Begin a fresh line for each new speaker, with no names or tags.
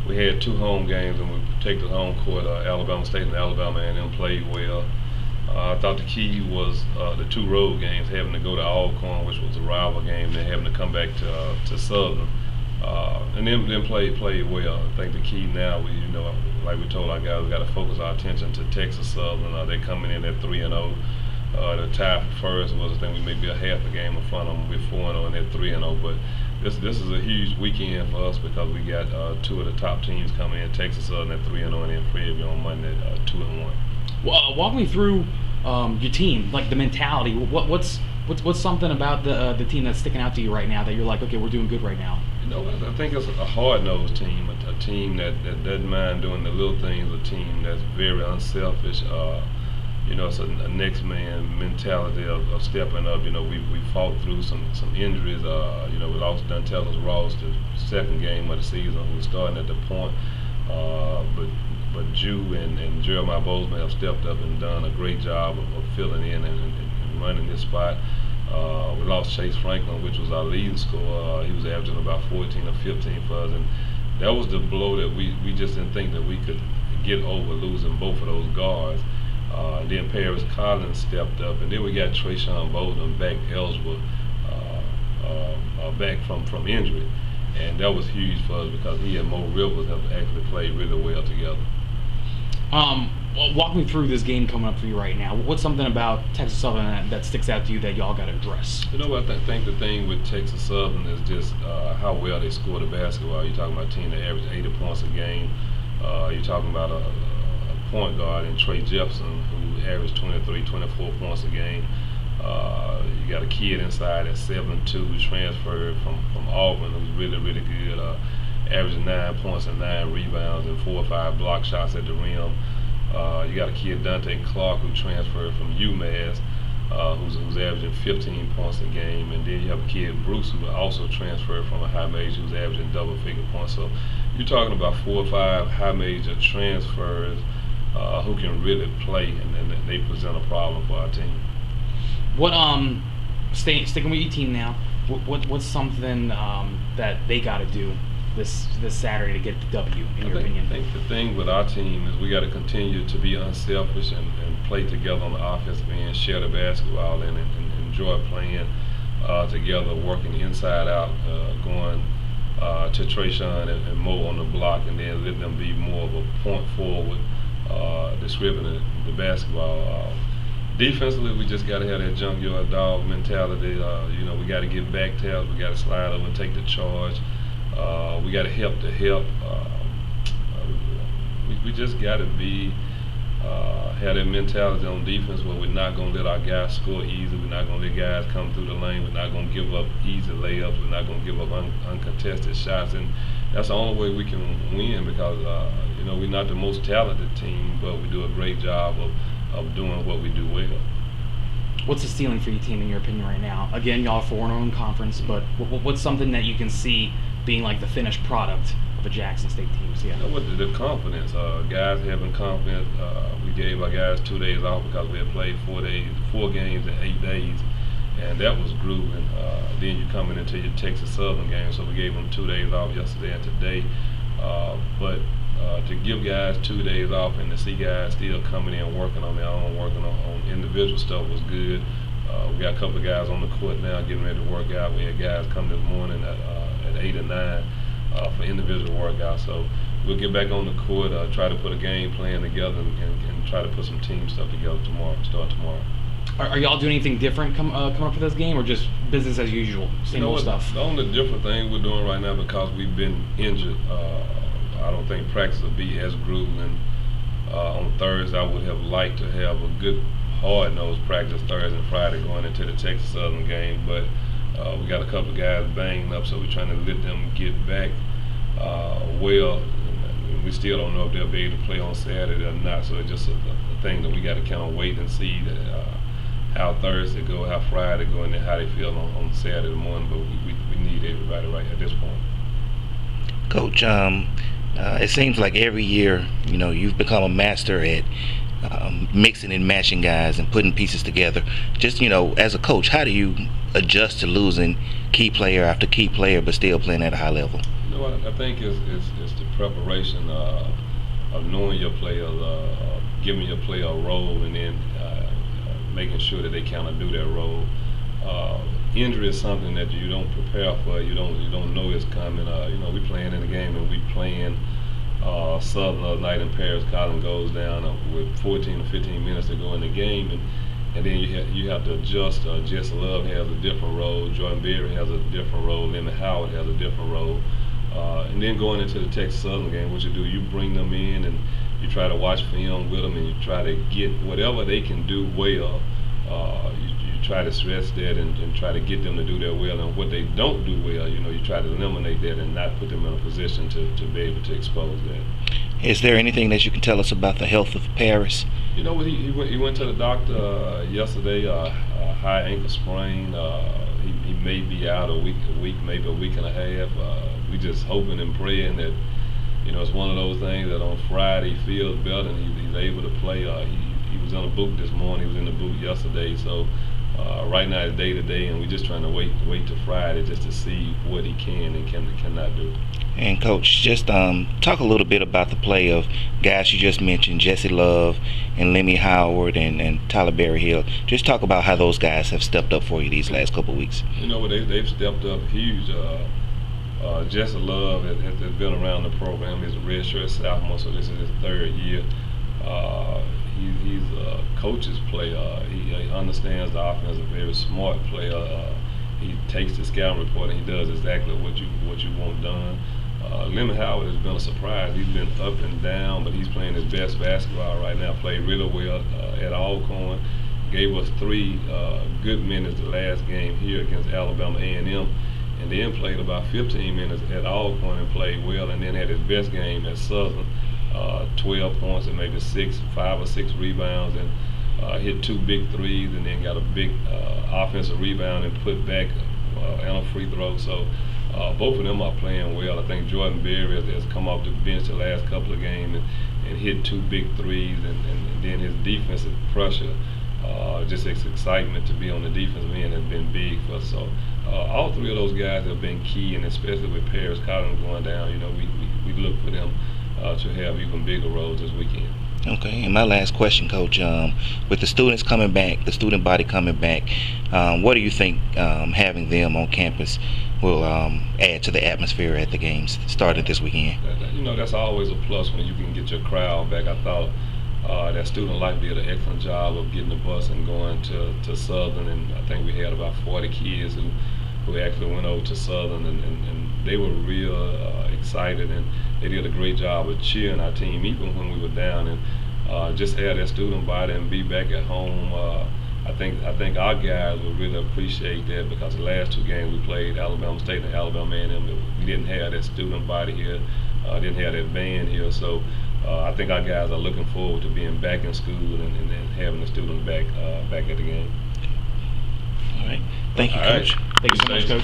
we had two home games, and we protected home court. Alabama State and Alabama A&M played well. I thought the key was the two road games, having to go to Alcorn, which was a rival game, and having to come back to Southern, and then played well. I think the key now, like we told our guys, we got to focus our attention to Texas Southern. They're coming in at 3-0. The tie for first was, I think, we may be a half a game in front of them. We're 4-0 and they're 3-0, but this is a huge weekend for us because we got two of the top teams coming in. Texas Southern at 3-0 and then Fayetteville on Monday at 2-1.
Well, walk me through your team, like the mentality. What's something about the team that's sticking out to you right now that you're like, okay, we're doing good right now?
I think it's a hard-nosed team, a team that doesn't mind doing the little things, a team that's very unselfish. It's a next man mentality of stepping up. We fought through some injuries. We lost Duntelis Ross the second game of the season, who was starting at the point. But Jew and Jeremiah Bozeman have stepped up and done a great job of filling in and running this spot. We lost Chase Franklin, which was our leading scorer. He was averaging about 14 or 15 for us, and that was the blow that we just didn't think that we could get over, losing both of those guards. Then Paris Collins stepped up, and then we got Trayshawn Bolden back eligible, back from injury, and that was huge for us because he and Mo Rivers have actually played really well together.
Walk me through this game coming up for you right now. What's something about Texas Southern that sticks out to you that y'all got to address?
I think the thing with Texas Southern is just how well they score the basketball. You're talking about a team that average 80 points a game. You're talking about a point guard in Trey Jefferson who averaged 23, 24 points a game. You got a kid inside at 7'2" who transferred from Auburn, who's really, really good, averaging 9 points and 9 rebounds and 4 or 5 block shots at the rim. You got a kid, Dante Clark, who transferred from UMass, who's averaging 15 points a game. And then you have a kid, Bruce, who also transferred from a high major, who's averaging double-figure points. So you're talking about 4 or 5 high major transfers who can really play, and they present a problem for our team.
Sticking with your team now, what's something that they got to do this Saturday to get the W, in your opinion?
I think the thing with our team is we got to continue to be unselfish and play together on the offensive end, share the basketball, and enjoy playing together, working inside out, going to Trayshawn and Mo on the block, and then let them be more of a point forward, distributing the basketball. Defensively, we just got to have that junkyard dog mentality. We got to get back tails. We got to slide over and take the charge. We got to help the help. We just got to have that mentality on defense where we're not going to let our guys score easy. We're not going to let guys come through the lane. We're not going to give up easy layups. We're not going to give up uncontested shots. And that's the only way we can win because, we're not the most talented team, but we do a great job of doing what we do well.
What's the ceiling for your team, in your opinion, right now? Again, y'all are 4-0 in conference, but what's something that you can see being like the finished product of a Jackson State team? So, yeah.
With the confidence, guys having confidence. We gave our guys 2 days off because we had played 4 games in 8 days, and that was grooving. Then you're coming into your Texas Southern game, so we gave them 2 days off yesterday and today. But to give guys 2 days off and to see guys still coming in working on their own, working on individual stuff was good. We got a couple of guys on the court now getting ready to work out. We had guys come this morning at 8 or 9 for individual workouts. So we'll get back on the court, try to put a game plan together and try to put some team stuff together start tomorrow.
Are y'all doing anything different coming up for this game, or just business as usual, same old stuff?
The only different thing we're doing right now, because we've been injured, I don't think practice will be as grueling. On Thursday, I would have liked to have a good hard-nosed practice Thursday and Friday going into the Texas Southern game, but we got a couple of guys banged up, so we're trying to let them get back well. And we still don't know if they'll be able to play on Saturday or not, so it's just a thing that we got to kind of wait and see how Thursday go, how Friday go, and then how they feel on Saturday morning. But we need everybody right at this point.
Coach, it seems like every year, you've become a master at mixing and matching guys and putting pieces together. Just, as a coach, how do you adjust to losing key player after key player but still playing at a high level?
Well, I think it's the preparation of knowing your players, giving your player a role, and then making sure that they kind of do their role. Injury is something that you don't prepare for. You don't know it's coming. We playing in the game, and we playing Southern the other night, and Paris Collins goes down with 14 or 15 minutes to go in the game, and then you have to adjust. Jesse Love has a different role. Jordan Berry has a different role. Lemon Howard has a different role. And then going into the Texas Southern game, what you do, you bring them in and you try to watch film with them, and you try to get whatever they can do well. You try to stress that and try to get them to do that well. And what they don't do well, you try to eliminate that and not put them in a position to be able to expose that.
Is there anything that you can tell us about the health of Paris?
He went to the doctor yesterday, high ankle sprain. He may be out a week, maybe a week and a half. We just hoping and praying that, it's one of those things that on Friday he feels better and he's able to play. He was in a boot this morning. He was in the boot yesterday. So right now it's day to day, and we're just trying to wait till Friday just to see what he can and cannot do.
And Coach, just talk a little bit about the play of guys you just mentioned, Jesse Love and Lemmy Howard and Tyler Berryhill. Just talk about how those guys have stepped up for you these last couple of weeks.
They've stepped up huge. Jesse Love has been around the program. He's a redshirt sophomore, so this is his third year. He's a coach's player. He understands the offense, a very smart player. He takes the scouting report and he does exactly what you want done. Lemon Howard has been a surprise. He's been up and down, but he's playing his best basketball right now. Played really well at Alcorn. Gave us 3 good minutes the last game here against Alabama A&M, and then played about 15 minutes at Alcorn and played well, and then had his best game at Southern. 12 points and maybe 5 or 6 rebounds, and hit 2 big threes, and then got a big offensive rebound and put back and a free throw. So both of them are playing well. I think Jordan Berry has come off the bench the last couple of games and hit 2 big threes, and then his defensive pressure, just his excitement to be on the defensive end has been big for us. So all 3 of those guys have been key, and especially with Paris Collins going down, we look for them to have even bigger roles this weekend.
Okay, and my last question, Coach, with the students coming back, the student body coming back, what do you think having them on campus will add to the atmosphere at the games started this weekend?
That's always a plus when you can get your crowd back. I thought that Student Life did an excellent job of getting the bus and going to Southern, and I think we had about 40 kids who actually went over to Southern, and they were real excited, and they did a great job of cheering our team even when we were down, and just have that student body and be back at home. I think our guys will really appreciate that, because the last 2 games we played, Alabama State and Alabama A&M, we didn't have that student body here, didn't have that band here. So I think our guys are looking forward to being back in school and having the students back at the game.
All right. Thank you,
All right.
Coach.
Thank you so much, Coach.